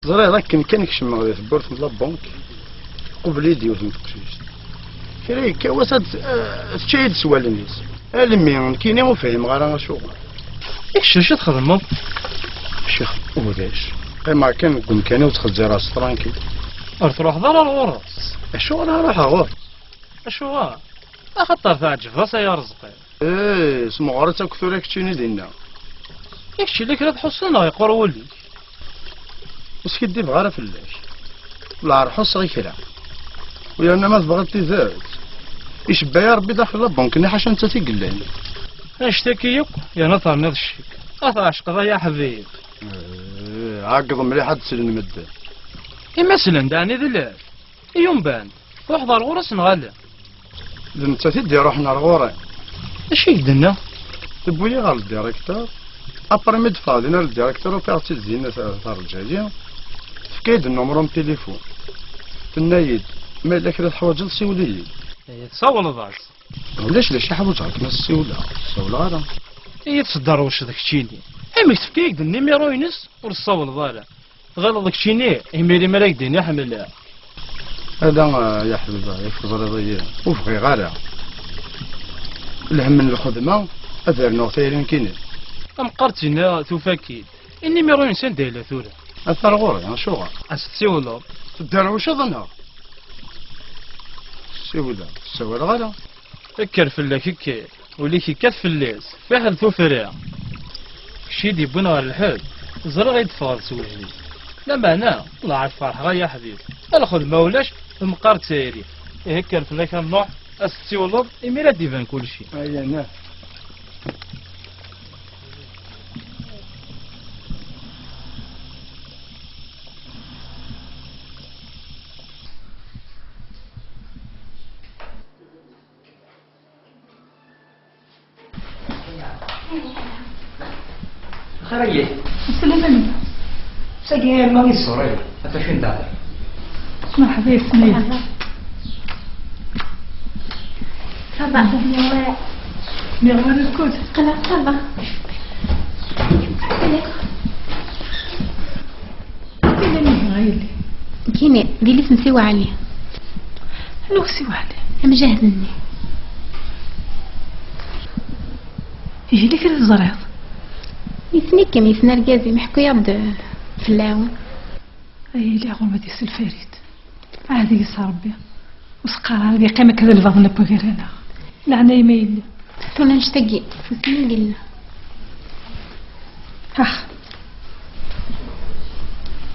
زري ذاك كان كشم غادي تبرت من لابونك قبل يدي وزن تقشيش كريك وسط تشيد سوال الناس المي كيني وفهم غير شغل ايش تخدموا الشيخ وداش ما كان بامكاني وتخزي راس ترانكي تروح ضرر الغرس شو انا راح اغور شو اخطر تعجب يا رزقي اسمو غرس كثر كتشيني دينا يكشي لك لا تحصلنا يقر ولي بس كدي بغير فلاش لا رحص غير كرا ويا انا ما تبغى تزاد يشبه يا ربي داخل لابونك ني حاجه انت تيقلاني اشتكيك يا نظر نضشك عشق يا حبيب عقد مليح هاد سلم مدة مثلا داني ذلال يوم بان وحضر غرس نغلا انت تدي روحنا الغوري اش يدنا تبويا غير الديريكتور ابريميد فاضينا للديريكتور وكاعطي الزينة تاع الرجالية فكايد النمرو من تليفون تنايد ما الا كرا تحوايج للسيوليين تصول ضاس ولاش شي حوايج هاك ناس السيولة غادا تصدر واش داك تشيني امك تفكيك د النيميرو ينس ورصول ضالا غير داك تشيني يميري مالك ديني حمل هذا يا حبيبي يفرض رضيين وفغي غالا الهم من الخدمة أثر نوثيرين كيني مقرتنا توفاكيد النيميرو انسان دايلا ثورة أثر غوري شو غا أستسيولو تدار واش ظنها سيولا سوال غالا فكر فلاك كي وليكي كات فلاس فاحل ثوفرا شي دي بنا على الحال زرا غيدفع سوجدي لما انا الله عارف فرح غا يا حبيبي الخدمه ولاش مقارت سايري هكا فلاك النوع استسيولو ايميلا ديفان كلشي ايا نعم خيرية سلمني ساقي ماغي الصوري حتى فين دار مرحبا يا سمية صبا نوال نغمر الكود قلق صبا كلمني غايلي كيني ديلي سنسيو عليه هلو سيو عليه مجهزني يجي لك الزريض يسنيك كم يسنا رجازي محكو يض في اللاون اي لي غول ما ديس الفريد عادي يصار ربي وسقار هذه قيمة كذا الفضل بغير انا لعنا يميل تونا نشتاقي فسني قلنا اخ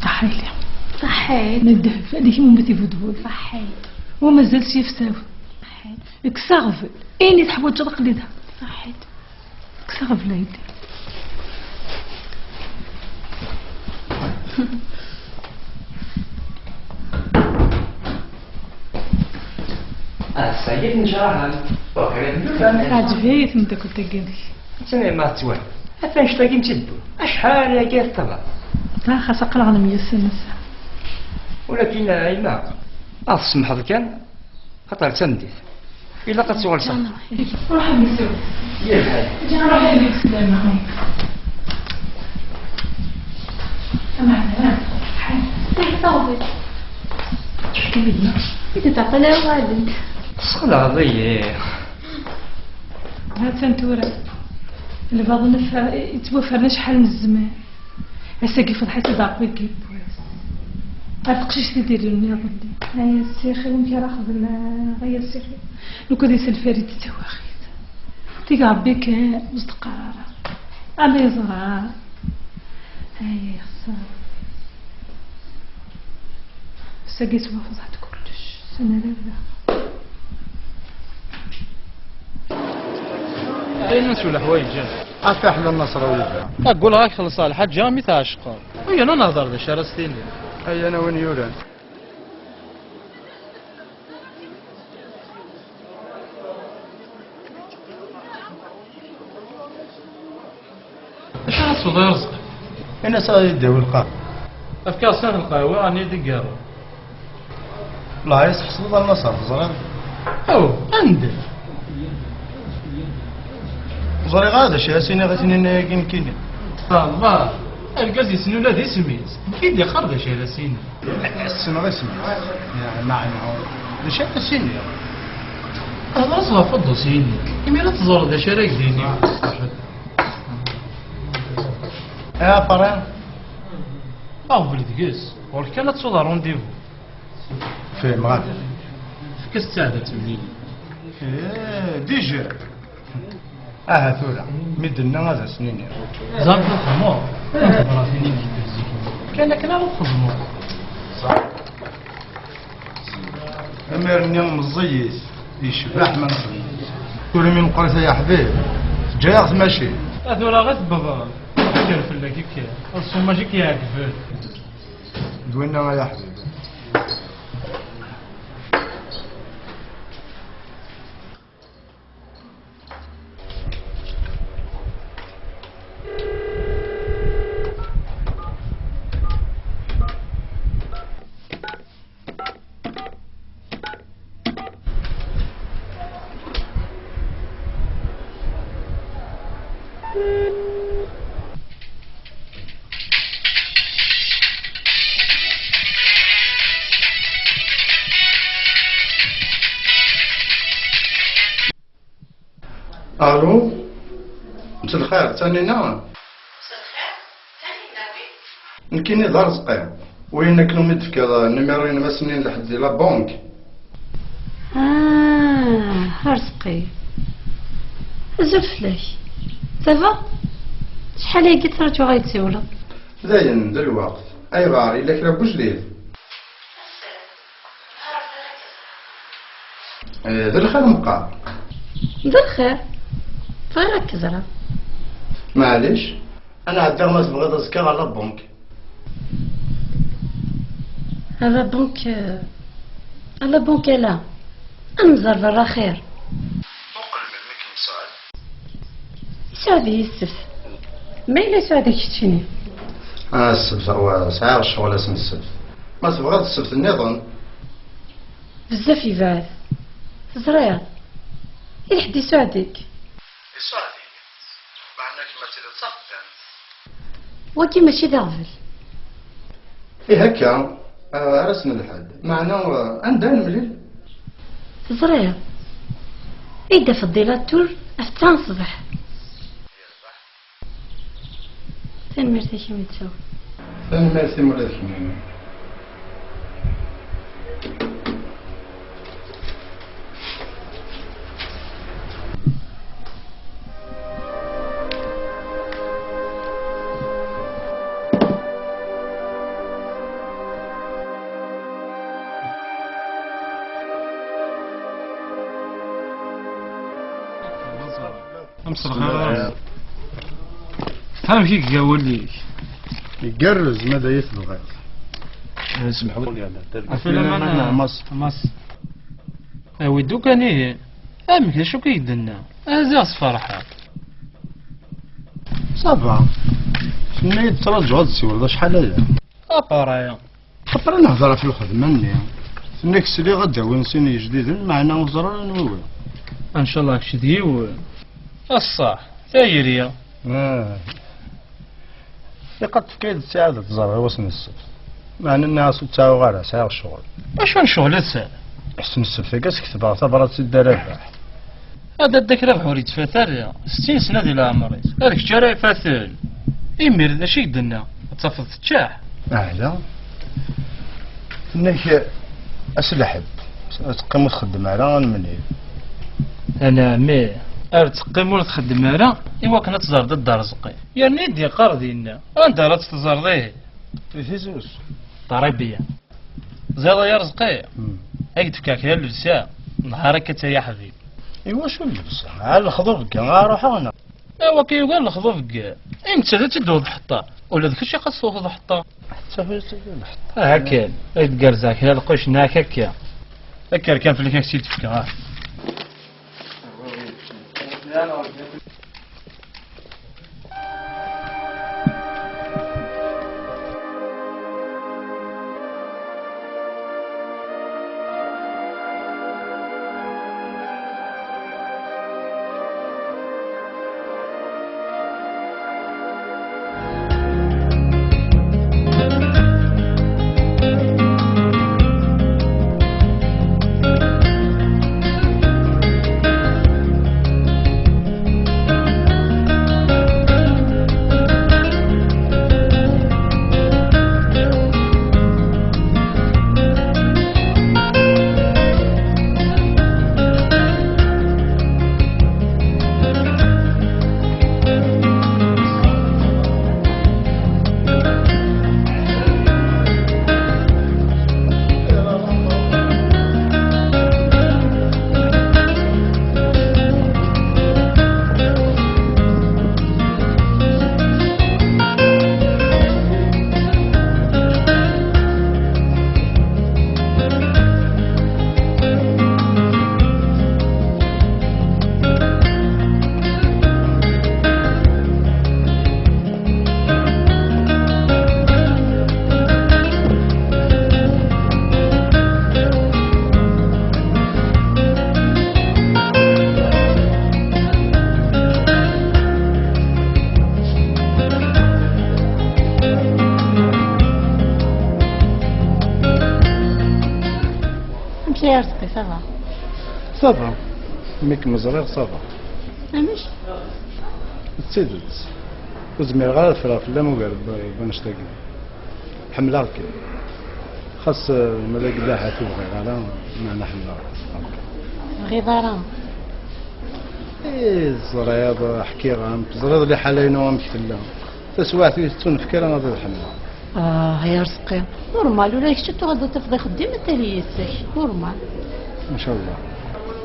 صحيلي صحيت ندهب هذيك مو بتي فدول صحيت وما زالت يفساو صحيت كساغفل ايني تحوج تقليدها صحيت كساغفل يدي السيد نجراها عجبيت من داك التقيني سنة ما تسوى أفنش تلاقي متدو أشحال يا جاز طبعا لا خاص أقلع على 100 سنة ولكن إلا أسمح كان خطر تنديث إلا قد سوال صح روح نسوي يا الحال جا نروح عليك السلامة هاي معنا صحيت صوبت تحكي لي انت تعقلها غادي صلاة ضيق ها تنتورا البعض يتوفرنا شحال من الزمان عساكي فضحتي ضعف كيف عتقشيش تديري لي يا ضدي هيا السيخي وانتي راه خدنا غيا السيخي لو كان يسال فريد تواخيت تيقع بك وسط قرارة على يزرع هيا يا خسارة ساقيت وفضحت كلش سنة لابدا اين نسوا الحوايج افتح للنصراوية اقول هاك خلص الحاج جامي تاع اشقار وي انا نهضر باش رستيني اي انا وين يوران اش راسو ضير رزقي انا سايدي والقا افكار سنة القهوة راني دقارو لا يحصل النصر زران او عندك زري غادا شي سيني غتنين كين كيني الله الكاز يسنو لا دي سميس كيد يخرج على سيني السنة غير سميت يعني معنى ليش هذا السن هذا راسها فضو سيني يمي لا تزور ذا شراك ديني يا فرين أو بلدقس ولكن لا تصود رونديفو في مغاد في كاس ساعدة تمليلي ديجا ثولا مدنا غازا سنين زعما الخمور انت براسيني نجيب الزيكي كان لك لا الخمور أميرني مزيت يشبح من صيت كل من قرية يا حبيب جايغ ماشي هذولا غير بابا كير في الله كيف الصوم ماشي كيعرف دوينا يا حبيب الو مساء الخير ثاني نعم نكيني دار رزقي وين كنو مدفك النميرين ما سنين لحد لا بونك رزقي زلف لك سافا شحال هيك ترجو غيتسولى زين دلوقت اي غاري لك راه بوجديد ذا الخير مقا ذا الخير غير كزرة معليش انا عندي ما تبغي تذكر على بونك على بنك لا انزر برا خير وقل منك مساعد سعودي يسف ما إلا سعودك شتفيني السبت هو ساعة الشغل اسم السبت ما تبغى السبت النظام بزاف يبعد زرير يحدي سعودك يساعدك مع انك ما تريد تصفن وكي ماشي داغفل ايه هكا رسم الحد معناه عندها المليل زرير إيدا في الديلاتور أفتان صبح ثاني مرتي شي متساو ثاني ميرسي مولاي الحميمة امس الخير فهم فيك قاول لي يقرز ماذا يثبغ اسمحوا لي أفلام أنا مص ودو كان ايه امك شو كيدنا ازاس فرحة صافا شنو يترجع هاد السيور شحال هذا ابارايا خاطر نهضر في الخدمة ني نيك سلي غدا ونسيني جديد معنا وزرا نوي ان شاء الله كشديو الصح تايريا قد فكيد السعادة تزرع وسن السبت مع ان الناس تساوي غير ساعة الشغل اش من شغل هسه حسن السبت كاس كتبها تبرد سيد ربح هذا الذاك ربح وريد فاتر 60 سنة ديال عمري هذاك الشارع فاتل يمير ذا شي يدنا تصفط تشاح لا انك اسلحب تقيم وتخدم على مني انا مي تقيم ولا تخدم على ايوا كنا تزرد الدار رزقي يا ندي قرضينا انت راه تزرضيه في زوج ضريبيه زيادة يا رزقي هاك تفكاك يا اللبسة نهارك تا يا حبيبي ايوا شو اللبسة على الخضر كاع غنروح انا ايوا كيقال الخضر كاع امتى تدوض حطه ولا داك الشيء خاصو ياخذ حطه حتى في الحط هكا يتقرزاك يا القش ناك هكا هكا كان في اللي كاك تفكا يا رزقي صافا. صافا ميك مزريغ صافا مش تسيدت وزمير غير الفراغ لا مقارب بنشتاق حملاك خاص ملاك لا حاتو غير على معنا حملاك غيظارة. ايه الزريض حكي غام الزريض اللي حالين ومثلا تسوعتي تنفكر انا ضد الحملاك. يا رزقي نورمال ولا شتو غادا تفضي خدي ما تريسك نورمال. ما شاء الله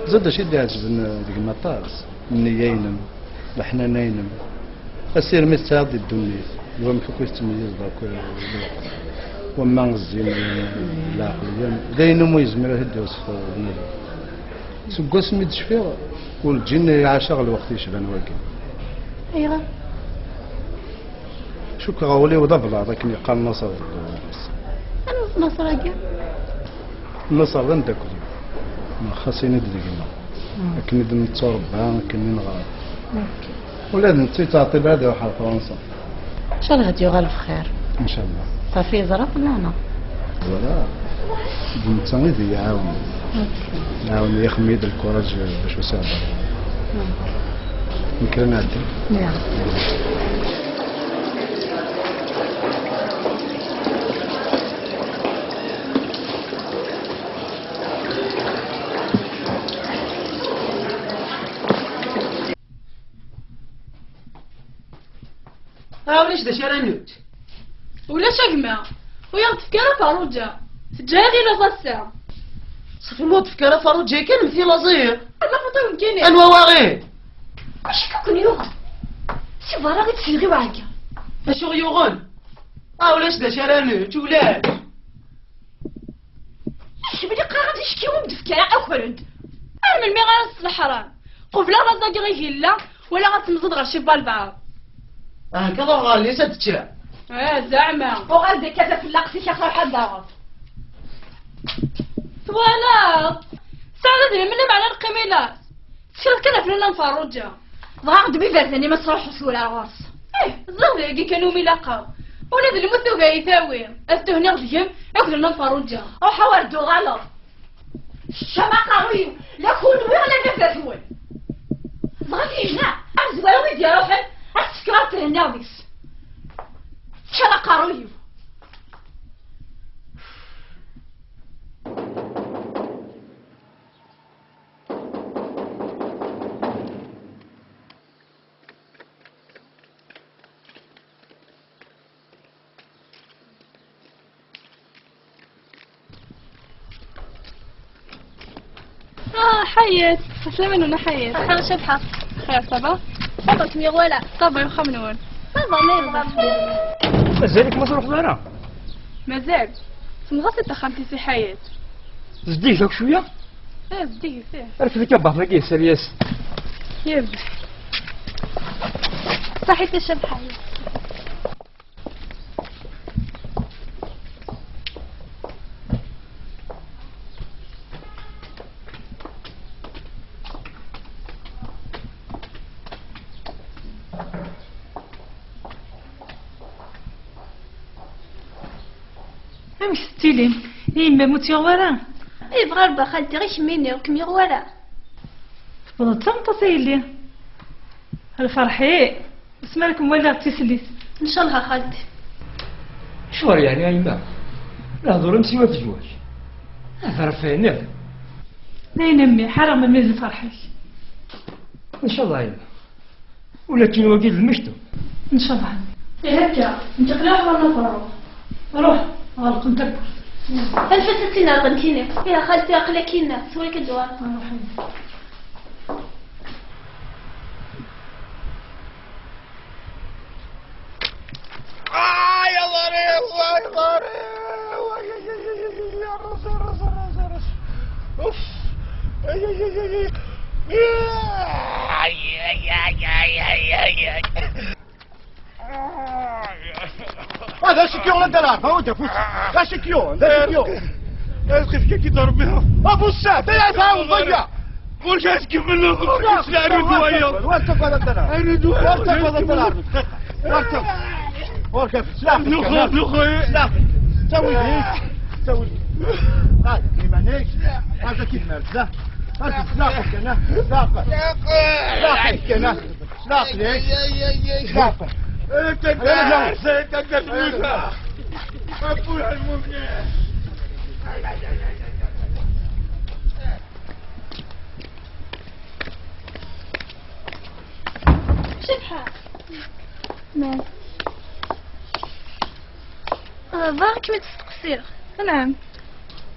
زاد شي اللي عجبنا ديك المطاس منيينم لحنانينم اسير مستعد الدنيا وما فيك تميز داك الوقت وما نزين العقليه داينو مو يزمر هدي وصف النادي سكو سميت شفير والجن يعاشق الوقت يشبان واقي. ايوا شو كغولي وضبلا ذاك اللي قال نصر انا نصر كاع النصر عندك ما خاصني ندير لكن ندم نتربى كني نغار ولا انت تعطي بعد واحد فرنسا ان شاء الله غادي يغال بخير ان شاء الله. صافي زرف ولا انا ولا بنت غادي يعاون يخميد الكوراج باش يساعد يمكن نعدي. نعم ولاش دا شرانوت ولا شقمة ويا تفكيرة فاروجة تجاري لفصة صافي ما تفكر فاروج جاي كان مثيل لازير أنا فطور مكيني انوا واغي اش كون يوغ سي فارا غي تسيغي واعكا اشو يوغن ولاش دا شرانوت ولاش اش بلي قاعد يشكيهم تفكيرة أكورد أنا من ميغا نص الحرام قبل لا رزاق غي هلا ولا غتمزد غير شي بالبعض كذا غالي سدتشا زعما وغادي كذا في اللقسي شي خرحة داغط فوالا سعادة من معنا القميلات سيرت كذا فلنا نفرجها ضاعت بفرتني ما تروح ولا غرس زغلي كانوا ملاقاو ولاد المثوبة يثاوي استهني غديم يقدرنا نفرجها او حواردو غلط الشما قوي لا كون ولا نفاتون زغلي يجنا ارزواوي ديال روحي أتفكرت النابس شلا قارويو حيات سلامين ولا حيات خير شبحة خير صبا صبا كمي ولا صبا يخمنون صبا ما يبغى مازالك ما تروح لنا مازال سمغصت تخمتي في حياة زديه داك شويه زديه فيه عرفت ذيك بعض لاقيه سرياس يربح صحيت الشبحة مش ستيلين ما موت يغوارا يبغى ربا خالتي غير شميني وكم يغوارا تفضل تنطسي لي الفرحي اسمع لكم ولا تسليت ان شاء الله خالتي شوار يعني يا إما نهضر نسيو في الزواج هذا رفعناه لا ينمي حرام من ميز فرحك ان شاء الله يا إما ولكن وقيل المشتو ان شاء الله هكا انت قلاح ولا فرو روح غلق نتكبر الفتاتينا غنتيني يا خالتي اقلكينا سوريك الدوار يا ضاري يا ضاري يا رز اوف هذا شكيون الدلال فوت فوت ذا شكيون ذا شكيون كيف كي ضرب بها ابو السعد لا ضيع قول جالس كيف منه لا اريد وياه وارتف هذا الدلال اريد وارتف هذا الدلال وارتف وارتف سلافي سلافي سوي هيك سوي هذا كيما نيك هذا كيف مرزة هذا سلاقك انا سلاقك سلاقك انا سلاق ليك سلاقك انت دارس انت تفلتها ابويا المؤمنين شبحة مال باغيك ما تستقصير. نعم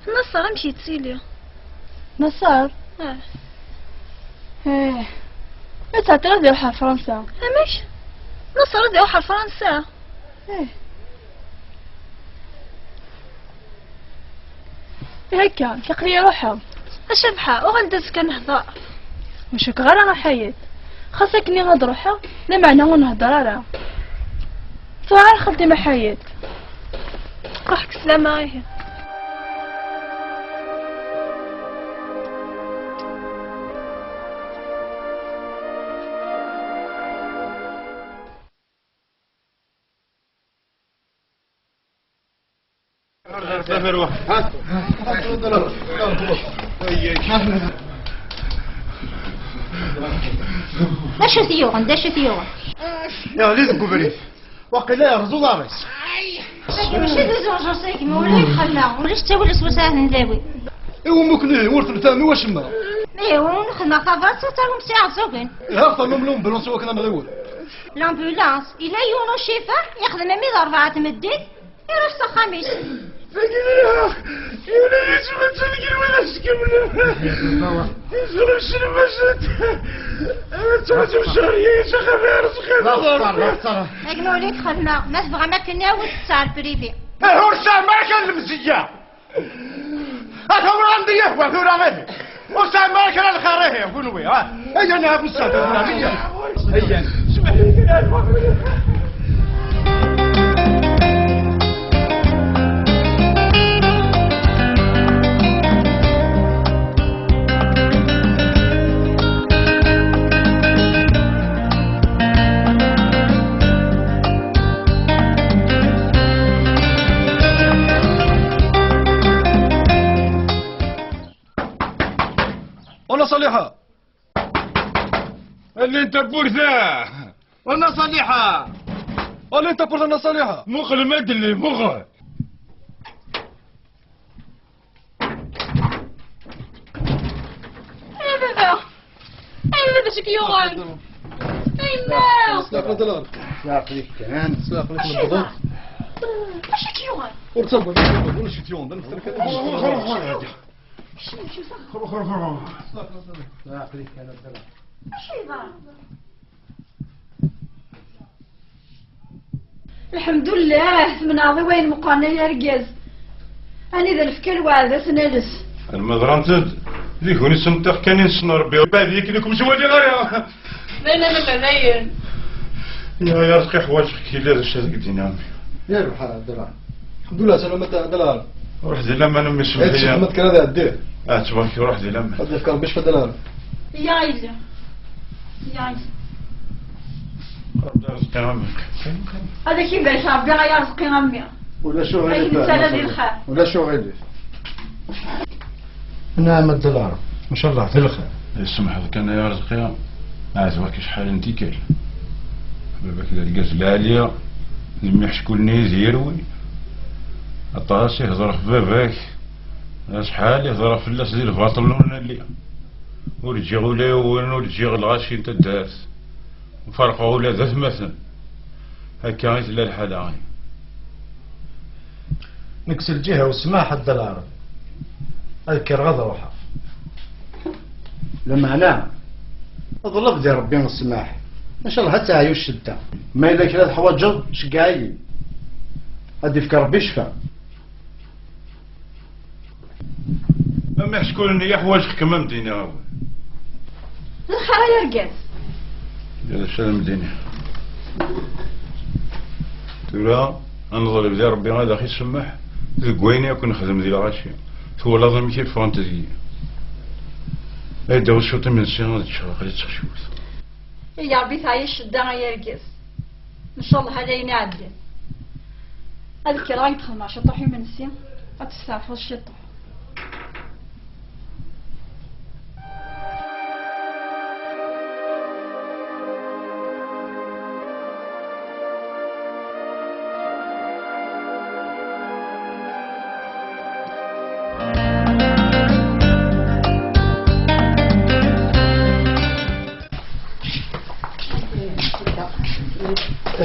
نصر مشيت سيليا. نصر ايه متى غادي يروح لفرنسا؟ ماشي نصر غادي يروح لفرنسا. هكا كيقري روحها اشبحة وغندز كنهضر مشوك غير انا حيد خاصك اني غاد روحها لا معنى ونهضر راه فعال خدي حيد روحك سلامة غيه. داشو ثيوغن داشو ثيوغن يا ليز كوبريف وقيلا يرزو داريس ماشي دوزو جوسيك ما ولا يخلع ولاش تولس وساهل نداوي ايوا ممكن ورث الفامي واش ما ايوا نخدم طابات تاعهم ساعه زوقين ها طلم لهم بلونس وكنا مدول لامبولانس الى يونو شيفا يخدم 104 مدين يروح الخميس فقينا يا ولادي ما تلقي ولا سكمنا يزرب شنو مشات انا تمشي شهريه شخبار سخيف اقنوا لك خدمه ما تبغى ما كناوي تاع البريفي هو الشام ما كان المزيه هذا هو عندي وهو راغي والشام ما كان الخريه فنوي ها هيا انا ابو السعد هيا اسمح لي وانا صالحة اللي انت بورثة وانا صالحة اللي انت بورثة انا صالحة مخل مدلي مخل اي بابا اي بابا شكيوغان اي ما سلاق الدولار سلاق ليك كمان سلاق ليك من البضل شكيوغان ورتصبر ولا شتيون ده نفترك الحمد لله من عضي وين مقارنة يا رجاز أنا إذا الفكر وعد سنالس المدرنتد ليكوني سنتخ كان ينسنا ربي بعديك لكم جوالي غاية لا باين يا رزقي حوايجك كي لازم شادك دينامي يا روح دلال الحمد لله سلامة دلال روح دي لما انا مش هادشي محمد كان هذا عديه تبارك روح دي لما هاد الافكار باش في دلال يا عيزة يا عيزة رزقي عمك هذا كي باش ربي غير رزقي عمي ولا شو أي إنسان ذي الخير ولا شو غير نعم الدولار ما شاء الله في الخير يسمح لك انا يا رزقي عازواك شحال انتي كاين باباك لقات العالية لم شكون زيروي الطاس يهضر في باباك شحال يهضر في الناس ديال الباطل ولا اللي ورجي ولا ورجي الغاشي انت داس وفرقه ولا ذات مثلا هكا غيتلا الحال غاي نكس الجهة والسماح الدولار اذكر غضا روحها لما انا اضرب ديال ربي والسماح ما شاء الله حتى هاي الشدة ما الا كلا الحوايج شقاي هادي فكر ربي شفا اما شكون يا حوايجك كما مدينة هو الخير يا رجاز يا السلام مدينة تقول انظر بدا ربي هذا اخي السماح زكويني يكون نخدم ديال الغاشي هو لازم كيف فانتازية هيدا وشوطي من السيارة تشوف خلي تخشوت يا ربي تعيش الشدة يا رجاز ان شاء الله هذا ينعدل هذيك راهي تخدم مع شطوحي من السيا غتستعفى الشطوح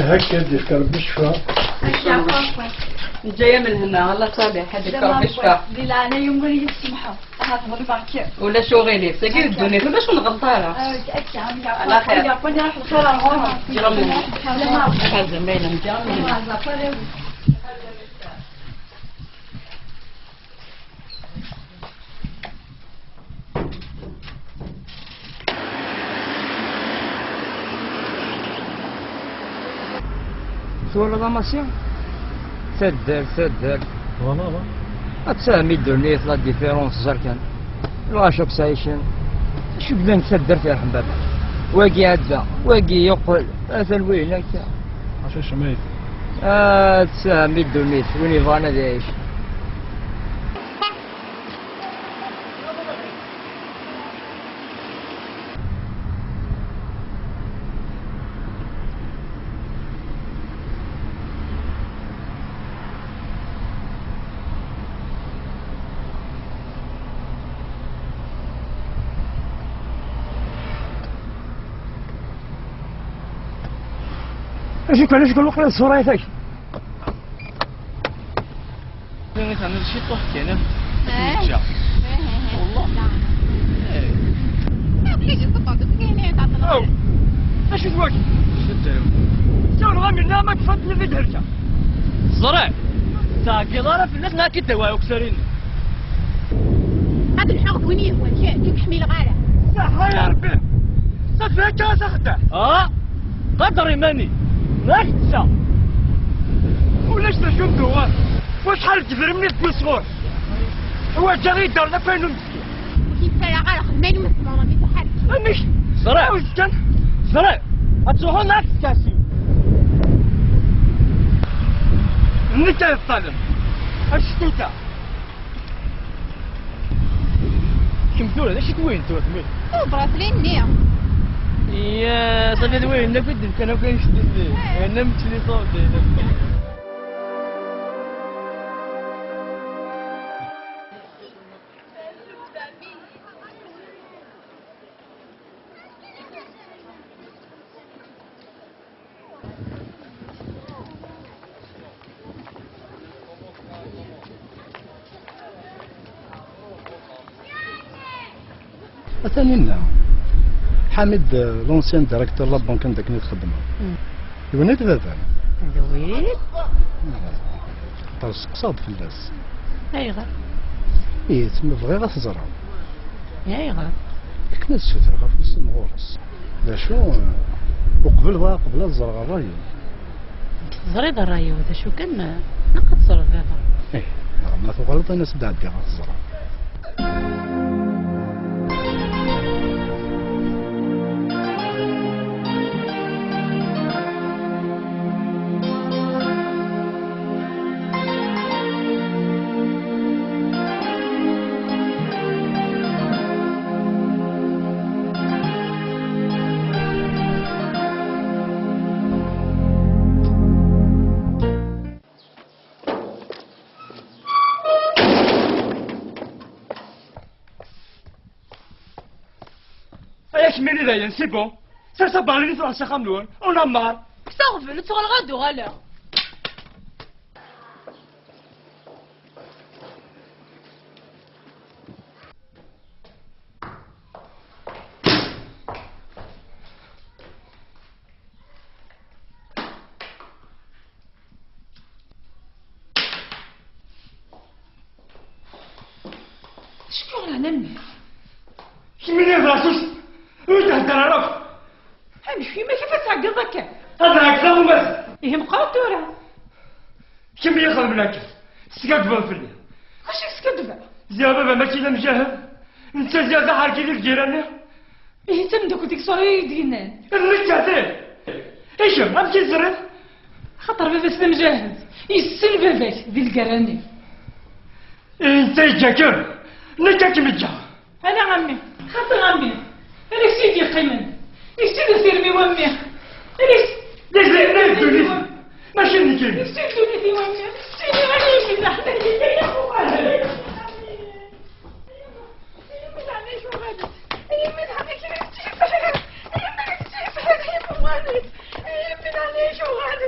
هكا ديك ربي الشفاء. جايه من هنا الله صابر حدك ربي الشفاء. لا انا يوم غير يسمحوا هذا هو البركه ولا شو غيري ساكي الدنيا باش نغلطها على خير يا قولي راح الخير هون جرمنا هذا ميلم جرمنا ولا ضماسيون سدر فوالا أتسامي الدنيا لا ديفيرونس زركان الغاشوك سايشن شو بدنا نسدر فيها حباب واقي عدا واقي يقول مثل وين هكا عشان شميت تسامي الدنيا وين يبغانا دايش ايش كل وقت الصورة يتاك أنا شي طوح كنا والله ايش تواك شو غامي لا ما تفضل في درجة الزرع ساقي ضرب الناس ما كنت ويكسرين هذا الحوض وين يهون شيء تحمل غاله صح يا ربي صفيت كاس اخده قدر يماني لا تنسى وليش تشوف دوار وشحال تفرمني في صغور هو جري دارنا فين مسكين وكي تسرع غاله خدمين ومسمومه في تحرك مش زرع وسكن زرع هتروحوا معك كاسي انت يا الطالب اش انت كم تقول هذا شي وين توثمي براسلين نيا يا صافي هذا وين نقد كانوا كنشد انا متلي صوتي ثاني لا حامد لونسيان ديريكتور لا بنك عندك نيت خدمه يونيت ثلاثه دويت تسقصاد في الناس ايغا ايه تما بغي غا تزرع ايغا كنا السوتر غا في السمغورس لا شو وقبل بقى قبل الزرع الراي زريد الراي وذا شو كان نقد صرف هذا ايه ما تغلط الناس بدا عندي غا تزرع ايش مني ذا سي بون سا بالي في راسي خملون اون امار استغفر تغل غدو غلا شكون انا نمي شمني في راسوس وتهدر عرف امشي ما كيف تعقل هكا هذا اكثر بس ايه مقاطوره كم يخل من هكا سكدفا فيا واش سكدفا زي بابا ماشي لا مجاهد انت زياده حركي لي في جيراني ايه تمدك وديك صوري دينان النكاتين ايش امشي زرت خاطر بابا سلم جاهز يسل باباك ذي القراني انت جاكر نكاك مجا انا عمي خاطر عمي انا سيدي قيمن يسيد سيرمي وامي انا ليش ماشي نكيم يسيد دوني وامي سيدي غني من نحن يا اخوان من عليش وغادي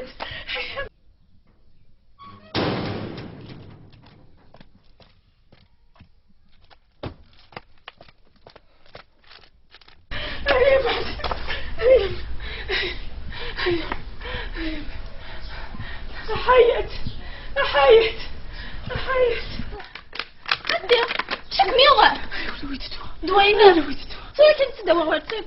حيات حيات حيات هدي شك ميوغا دوينا سوي كنت تدور واتساك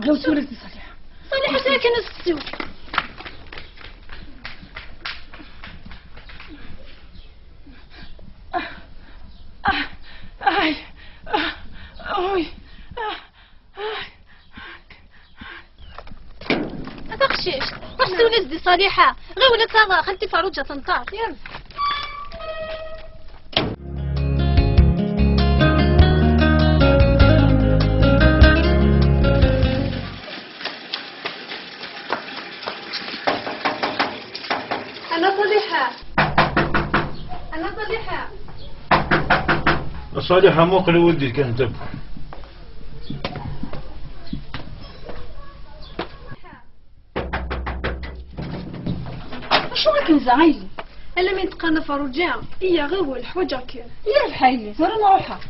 لو سولتي صالحة ساكن السوق أتخشيش وحسي ونزدي صريحة غير ولا تاغا خلتي فاروجة تنطار يلا صالحة موقع ولدي كان تب شو راك نزعيلي الا من تقانا فاروجة هي غير هو الحواجة كي يا بحالي زهر نروحها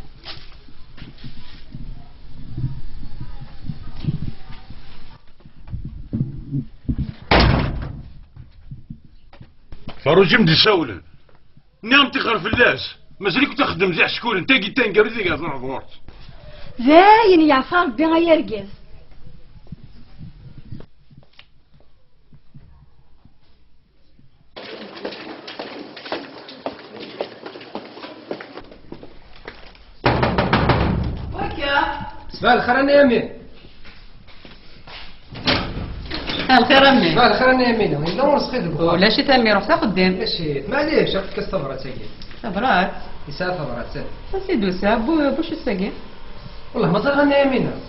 فاروجي مدي ساولة نعم تخر في اللاس مازالك تخدم زي شكون انت قلت تنقر ذيك نعرف زاين يا عفار بي غير جاز صباح الخير انا يا امين. الخير امي. صباح الخير انا يا امين. وين ورس خير ولا شي تامي رحت خدام. ماشي معليش عرفتك الصبرات ساكي. صبرات. يسا صبرات سير. سيدو سابو بوش الساقي. والله ما زال انا يا امين.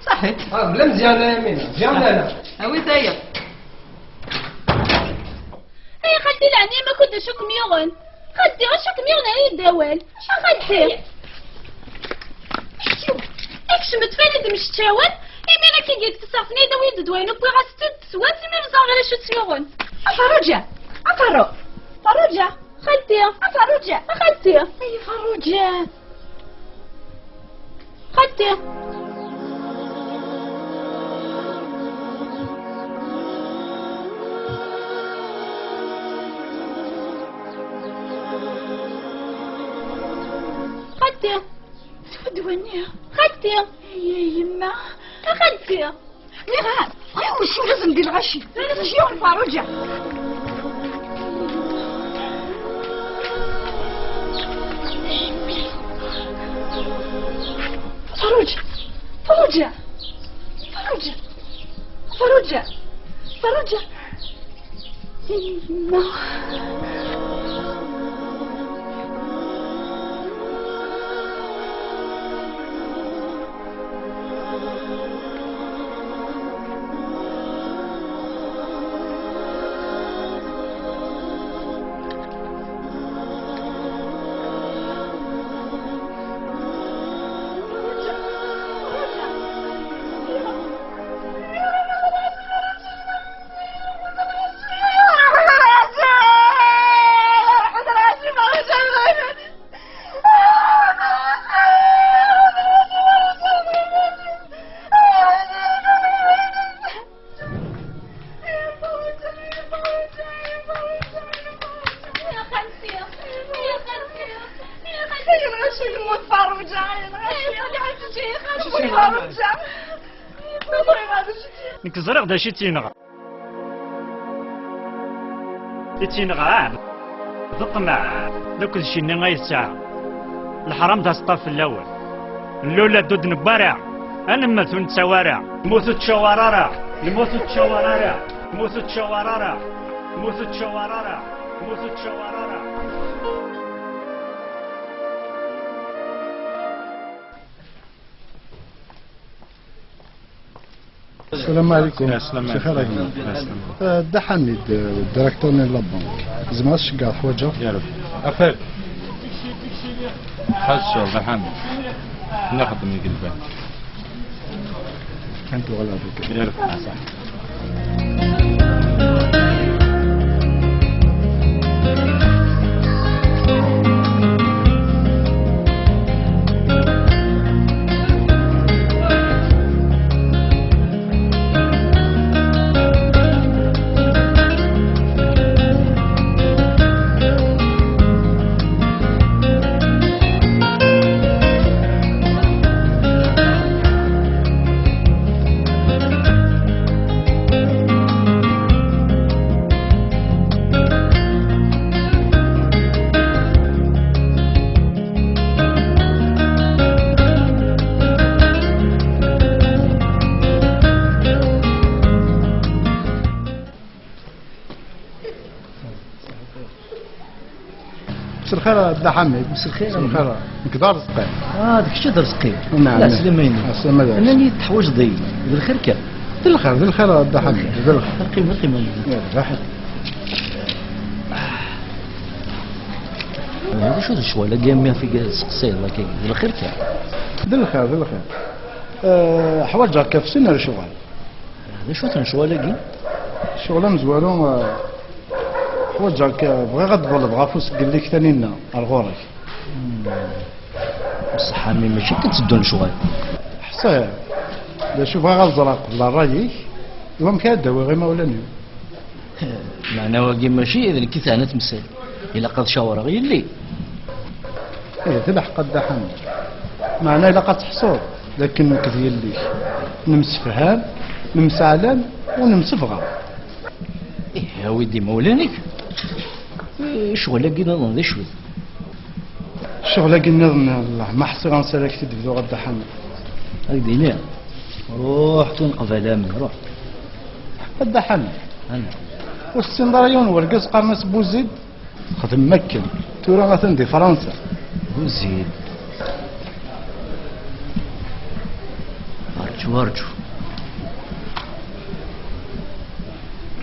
صحيت. بلا مزيان يا امين. مزيان انا. اوي تايا. هي خالتي العني ما كنت اشوك ميون. خالتي اشوك ميون هي الدوال. شا خالتي؟ شوف اكشمت فين مش تشاون يمينا كي جيت تصافني دا ويد دوينو بغا غاستد سوات مي بزاف على شو تسيون فاروجة فاروجة خالتي فاروجة خالتي اي فاروجة خالتي خالتي دوانية خالتي يا يما خالتي نغاد غير شو لازم ندير العشي لازم نجيو الفاروجة فاروجة فاروجة فاروجة فاروجة فاروجة يا يما نكزرق دا شي تينغ يتينغ ضطمع دوك الشيني غيساع الحرام دا سطاف الاول اللولا دود نبارع انا مثل نتسوارع موثو تشوارارع الموثو تشوارارع موثو تشوارارع موثو تشوارارع موثو تشوارارع السلام عليكم. شيخ راكم. دا حميد الديريكتور ديال لابونك. زعما كاع حوايجها. يا رب. أفاد. حاج دا حميد. نخدم يقلبان. كنتو غلا بك. يا رب. صح. مساء الخير دا حميد. مساء الخير. مساء الخير. نقدر رزقي. داك الشيء رزقي. نعم. لا سلامين. السلامة داك. انني تحوج ضي بالخير كان. بالخير دا حميد بالخير. القيمة واحد. شو ذا شوالة قام في سقسي الله كي بالخير كان. بالخير. حوايج هكا في سنة الشغل. هذا شو تنشوالة كي؟ شغل مزوالو حوايج هكا بغي غتبغى بغا فوس قال لك ثاني لنا الغورك. بصح عمي ماشي كتسدون شوال. حصير. لا شوف غنزرع قبل رايك يوم كاداوي غير مولاني. معناه واقي ماشي اذا كي ثاني تمثال الا قد شاور غير اللي. تلحق قد حمد. معناه الا قد تحصل لكن كديال ليك نمسفهام نمسعلم ونمسفغى. يا ودي مولانك شغل كي نظن ذي شوي. الشغل كي نظن الله ما حصي غنسالك تدبدو غدا حمد. هكذا روح تنقذ من روح. غدا حمد. انا. والسندريون ورقص قامس بوزيد خدم مكن تورا مثلا دي فرنسا. بوزيد. ارجو.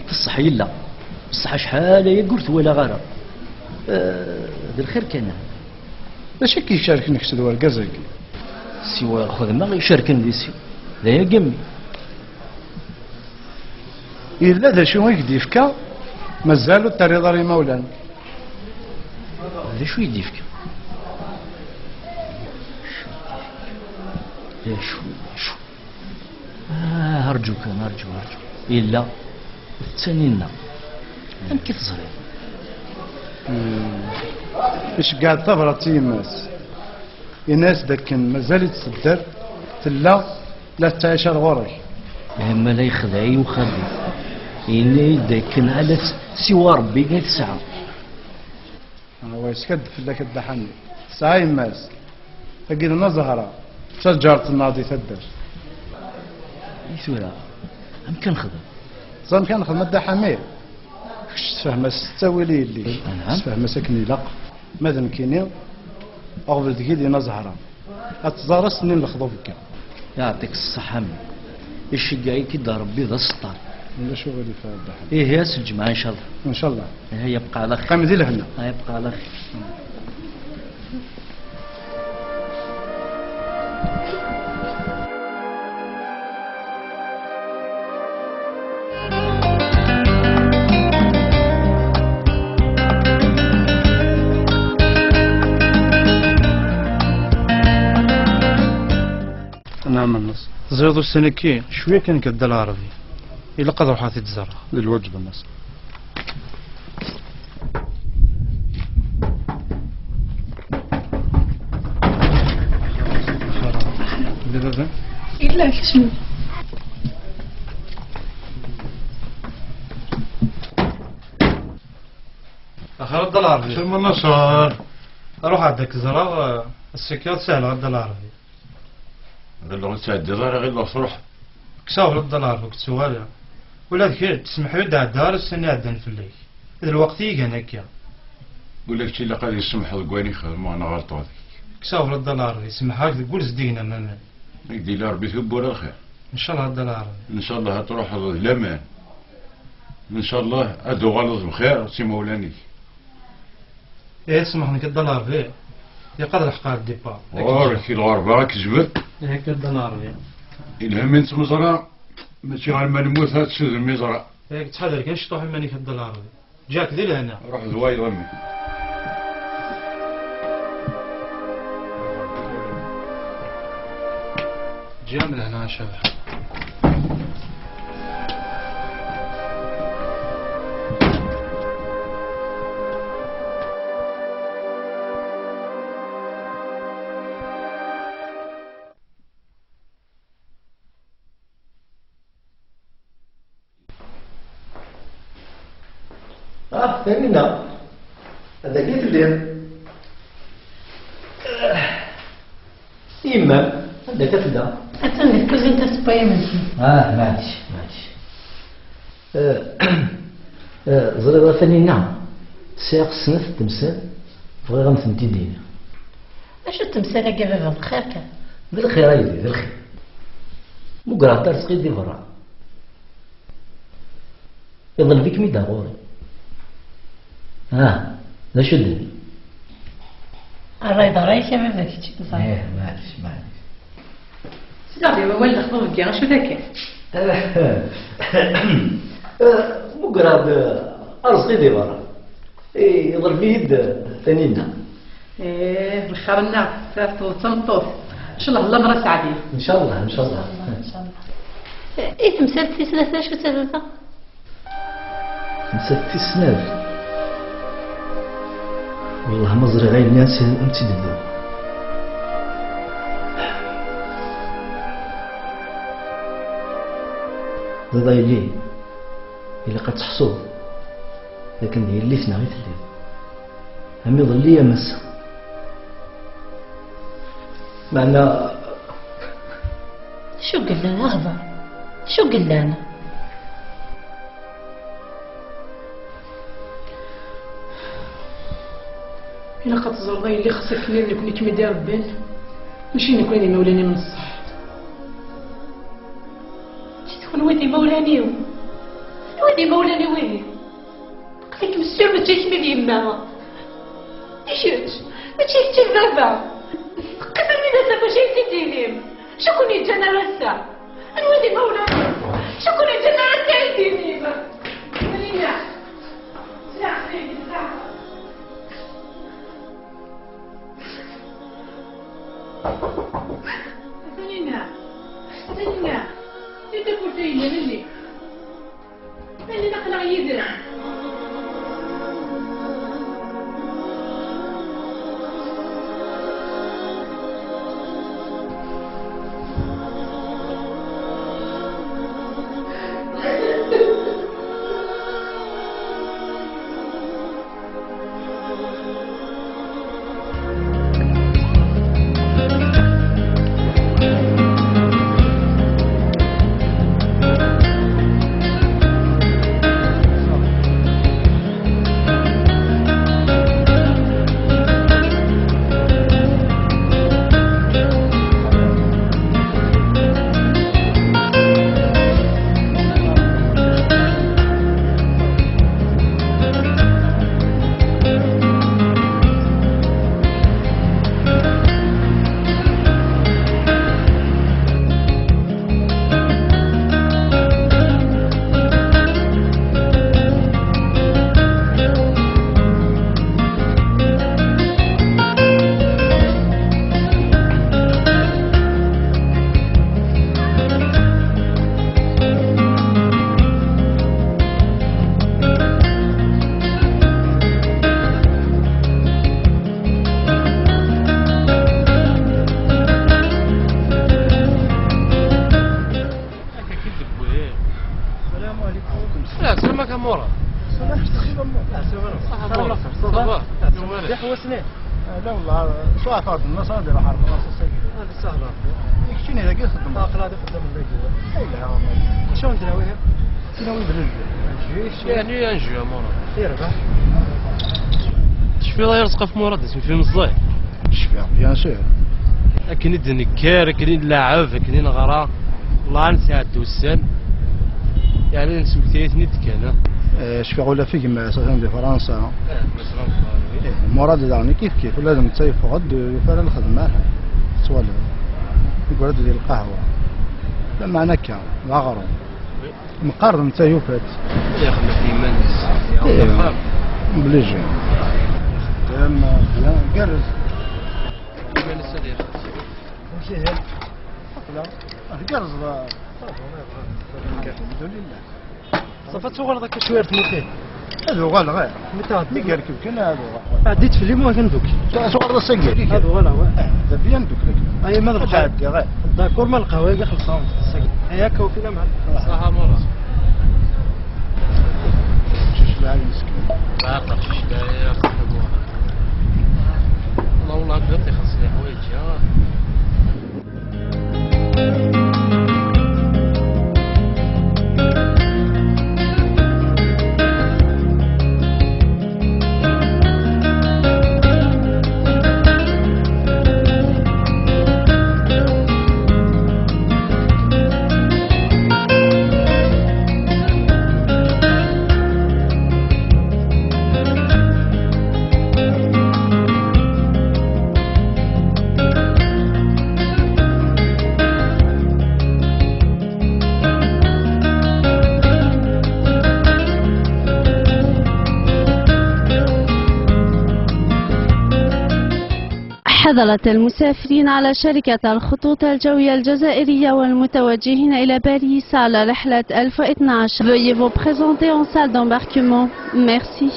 بصح يلا بصح شحال هي قلت ولا غيره. بالخير كان. ماشي كيشاركني كسد ورقص هكي. سوا خذ ما يشاركني ديسي. لا يا قمي. إلا ذا شو يقدي فكا مازالو التريضاري مولانا. هذا شو يدي فيك؟ يا شو أرجوك أرجو إلا تسنينا أم كيف صغير إيش قاعد تفرط تيماس الناس داكن مازال يتصدر تلا لا تعيش غورك اما لا يخدعي وخدي إني داكن على سوى ربي قاعد تسعى هو يسكد في ذاك الدحاني ساي ماس فقينا زهرة شجرة الناضي تدر يسورا أم كان خدم زان كان خدم الدحامي تفهم ستاوي لي اللي تفهم ساكني لق ماذا مكيني أغفل دقيقة نزهرة أتزار سنين الخضوفك يعطيك الصحة إيش جاي كده ربي ذا السطار ولا شو غادي في هذا إيه هي الجمعة إن شاء الله إن شاء الله هي يبقى على خير قام ذي لهنا يبقى على خير نعم النص زيدو السنكين شوية كان كدا العربي إلا قد روحات تزرع للوجب النص دابا إلا شنو أخي رد العربي شو من نصر أروح عندك زرع السكيات سهلة رد العربي غير لو تعدي ظهري غير لو صروح كساو رد العربي كنت سوالها ولا ذكي تسمح يدع الدار السنة عدن في الليل إذا الوقت يجي هكا قول لك شي اللي قال يسمح القواني خدمو أنا غلط هذيك كساو رد العربي سمحك تقول زدينا ماما يدي لي ربي ثب ولا الخير إن شاء الله رد العربي إن شاء الله هتروح الأمان إن شاء الله أدو غلط بخير سي مولاني إيه سمحني كدا العربي يقدر حقا الديبار وركي الغربة راك جبت إيه كدا العربي إلهم انت مزرعة ماشي غير ما نموت هتسوز المزرعة إيه تحضر كاش طوح ماني كدا العربي جاك ذي لهنا روح زوايد غمي جا من هنا شبح ثانينا هذا كيف الليل إما هذا كيف الليل أتنى كوزين تسبايا منسي معليش زريضة ثانينا سياق سنة تمثال بغي غنفهمتيني. اش التمثال كاع بابا بخير كان؟ ذي الخير ايدي ذي الخير. مقرا تاع سقيت دي برا. يظل بيك ميدا غوري. لا شدني. الراي ضرايك يا بابا كي تجي صاحبي. معليش. سيدي هو اللي خطب كاع شو ذاك؟ مقرا ارزقي دي برا. يظل بيد ثانينا. بخيرنا صافي تنطوف ان شاء الله مرة سعدية. ان شاء الله. ان شاء الله. ايه تمثال في سنة شو تبابا؟ نسات السناب. والله ما زري غير الناس امتددوا. ضد لي إلا قد تحصو لكن هي اللي سنا غير تلي هم يظل لي مس معنا. شو قال لنا هضر؟ شو قال لنا؟ إلا قد زرضي اللي خصك لي نكون كمي داير ربان ماشي نكون أنا مولاني من الصح. تكون ودي مولاني وين؟ قلت مسير ما تجيك من يما. ايش ما تجيك بابا. قبل من هذا ما جاي تديني. شكون يجانا راسا؟ الوادي مولاني. شكون يجانا راسا يديني. مرينا. ساعة ساعة. مرينا. انت قلت لي اللي نقلع يدها. لا والله سواء فرض الناس هذه راح اعرف الناس هذا سهل يكفيني اذا قلت خدم اقل هذا خدم اللي لا والله شلون تناويها؟ تناوي بالرجل يعني انجو مورا يربح شفي الله يرزقه في مراد اسمي في مزاي شفي بيان سور لكن النكار لكن اللاعب لكن نغرا الله نساعد دوسان يعني نسوق ثلاث كان شفي ولا فيك مع ساكن في فرنسا مراد يعني كيف لازم تسيف غد يفعل الخدمه معها سوالف يقول هذه القهوه لا معنى كان العغرب مقارن تسيفات يا اخي ما في مانس بليجي تمام جرز مانس هذا يا اخي ماشي هيك لا جرز الحمد لله صفات صغر ذاك شويه تموتين هذا غال غير متى مي قال كيف كان هذا عديت في اليوم وكندوك صغر السقي هذا ولا هذا بيان دوك لك اي ماذا عادي غير داكور مال القهوه يا خلصان السقي هياك وفينا مع صح مورا شوش لا مسكين باقي شوش لا يا اخي الله والله قلت لي خاصني حوايج حضرة المسافرين على شركة الخطوط الجوية الجزائرية والمتوجهين إلى باريس على رحلة 1012. Veuillez vous présenter en salle d'embarquement. Merci.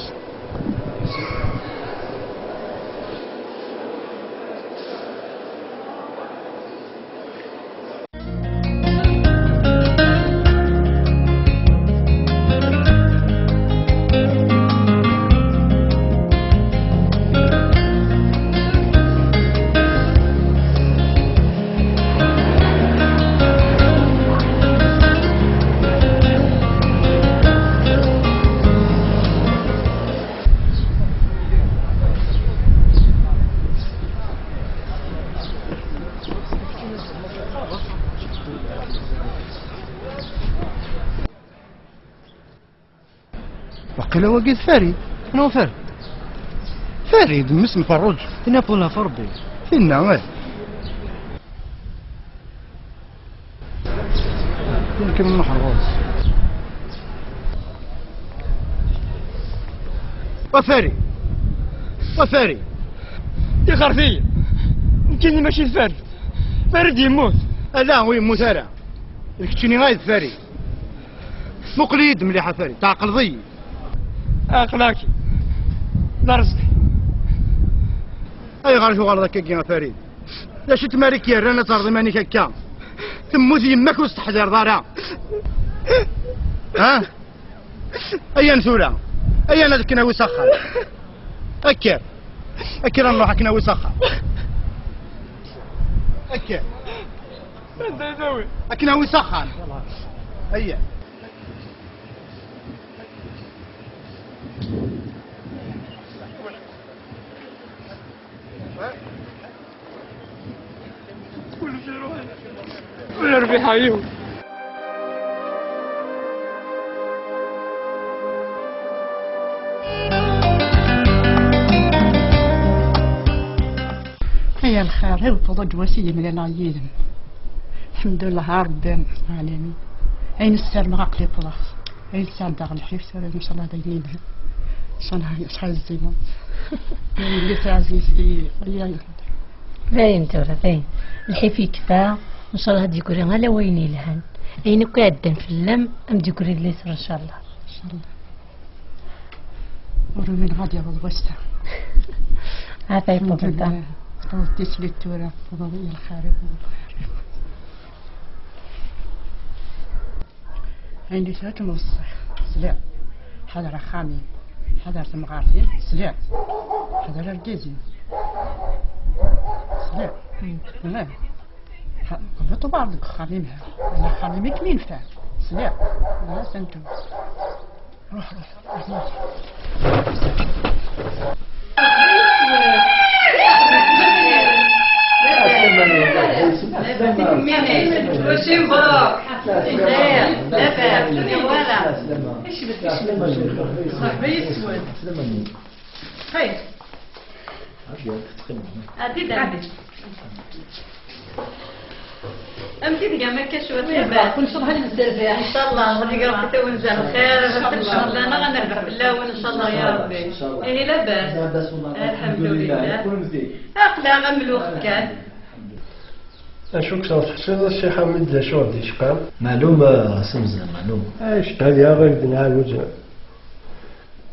وقيلا وقيت فريد. شنو فرد؟ فريد مسم فروج. فينا بولا فربي. فينا واه. يمكن محروس. وفاري وفاري يا خرفية يمكن ماشي الفرد. فرد يموت. لا هو يموت انا. كنتيني غايد فاري. مقليد مليحة فاري تعقل ضي. اخلاقي لا رزقي. اي غير شو غلطك يا فريد. لا شت مالك يا رانا ترضي ماني هكا. تموت يمك وستحضر دارها. ها؟ ايا نسولا. ايا نادك ناوي سخر. اكر. اكر نروحك ناوي سخر. اكر. انت يسوي. اكناوي سخر. ايا. كل شيء روحي ولا ربي حيهم. هيا الخير هي الفضج وسيلة من العيد. الحمد لله رب العالمين. أين السر مغاقلي بلاص. أين السر داغ الحيف سر إن شاء الله داينينها. إن شاء الله شحال الزينة. اللي تعزيزي وياي. باين تورا باين الحيف يكفى ان شاء الله ديكوري على وين يلهن اين كادن في اللم ام ديكوري اللي يصير ان شاء الله ان شاء الله ورا من غادي الوسطى عافاك بابا رديت لي التورا فضلي الخارب عندي ساعة ونص سلام حضر خامي حضر تمغارتي سلام حضر الجيزي سلام لا قلت بعض خالينها انا خالينك مين فات سلام لا سنتم روح وشي مبروك لا بأس ولا ايش بدك صاحبي يسود هاي عدي دعدي امتي دقا ما كاش وتبع كل شهر نزل ان شاء الله غادي يقرا حتى ونزل خير ان شاء الله انا غنربح بالله ان شاء الله يا ربي ايه لا باس الحمد لله اقلا مملوخ كان اشوك صوت حسين الشيخ حمد شو غادي يشقى معلوم سمزه معلوم ايش هذه غير نعاود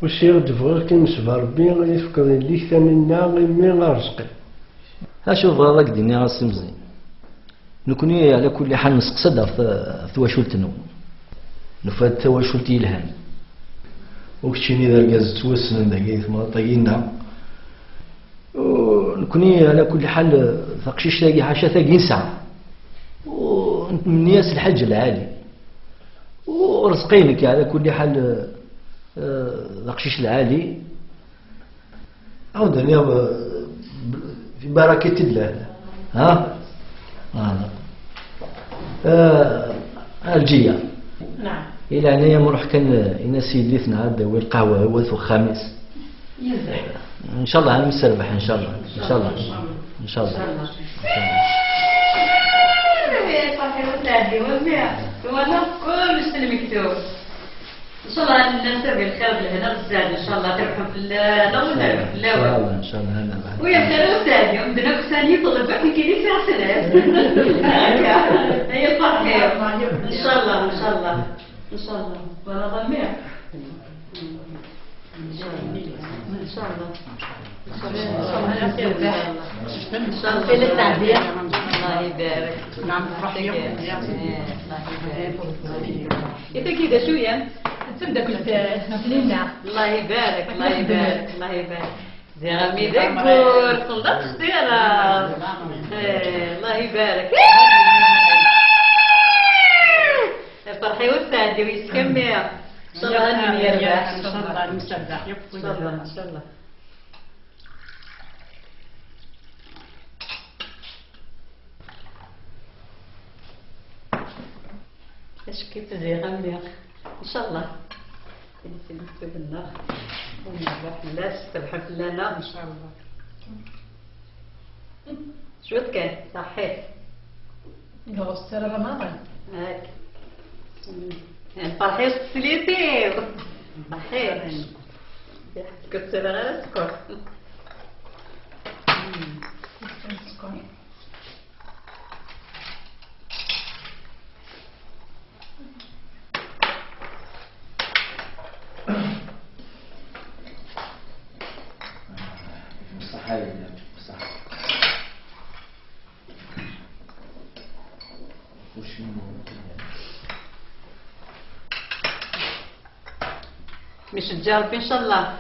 وشي غتبغي كنسب ربي غيفكر ليك ثاني غير مي رزقي اشوف راك ديني راسي مزيان نكوني على كل حال نسقسد في تواشلتنا نفاد تواشلتي يلهان وكتشيني ذا الكاز توسن داكي ثم طينا ونكوني على كل حال ثقشيش تاقي حاشا ثاقي نسعى ونتمنياس الحج العالي ورزقينك على كل حال ثقشيش العالي عاودني في بركة الله ها الجية نعم إلى عناية مروح كان إنا سيدي ثنا داوي القهوة هو ثو خامس إن شاء الله هنسربح إن شاء الله إن شاء الله إن شاء الله صافي وسادي وزيان وانا كل شيء مكتوب ان شاء الله الناس بالخير بالهنا والسعادة ان شاء الله تربحوا في الاول ان شاء الله ان شاء الله هنا بعد ويا خير والسعادة عندنا كساني طلبك كيدي في عسلات هي الفرحة ان شاء الله ان شاء الله ان شاء الله ولا ضمير ان شاء الله ان شاء الله ان شاء الله في التعبير الله يبارك نعم فرحي الله يبارك انت كده شويه تبدا كنت نفلينا الله يبارك الله يبارك الله يبارك زي غمي دكور صندوق اشتيرا الله يبارك فرحي والسعدي ويسكمل ان شاء الله اني يربح ان شاء الله المسبح ان شاء الله ان شاء الله ايش كيف زي غمي ان شاء الله انت نكتب النار ونربح الناس تربح لنا ان شاء الله شو كان صحيح يا أستاذ رمضان هاك فرحي سليتي صحيح كنت غير سكر مش تجاوب ان شاء الله